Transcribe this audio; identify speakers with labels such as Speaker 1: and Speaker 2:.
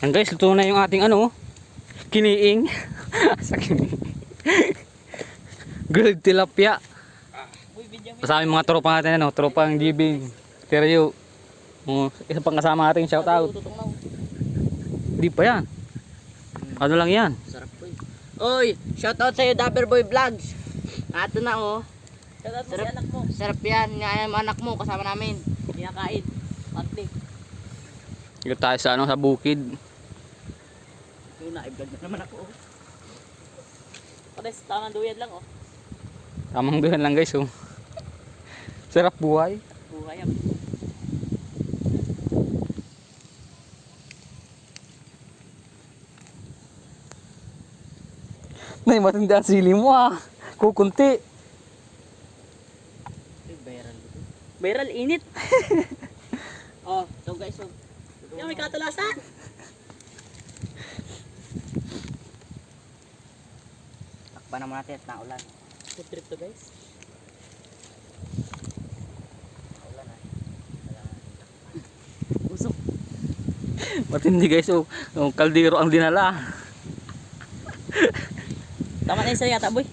Speaker 1: Yan guys, luto na yung ating ano, kiniing. Sa kiniing. Grilled tilapia. Sa aming mga tropa natin, ano, tropang Gibing, Teryo. Isa pang kasama natin, shout out. Hindi pa yan. Ano lang yan?
Speaker 2: Sarap po eh. Oy, shout out sa'yo Dapperboy Vlogs. Ato na oh.
Speaker 3: Shout out mo
Speaker 2: Sarap,
Speaker 3: si anak mo.
Speaker 2: sarap yan. Nga yung anak mo kasama namin.
Speaker 3: Kinakain. Monthly.
Speaker 1: Dito tayo sa ano, sa bukid.
Speaker 3: Yung na-vlog na naman ako. Pares, tamang duyan lang oh.
Speaker 1: Tamang doon lang guys, oh. Sarap buhay.
Speaker 3: Buhay yan.
Speaker 1: Nay, matindi ang sili mo ah. Kukunti.
Speaker 2: Viral dito.
Speaker 3: Viral init. Oh, so guys, so. Yan, may katulasan.
Speaker 2: Takpan naman natin at naulan.
Speaker 3: Food trip to guys.
Speaker 2: Naulan ah.
Speaker 3: Usok.
Speaker 1: Matindi guys, oh. Kaldero ang dinala.
Speaker 3: Tama na isa yata boy.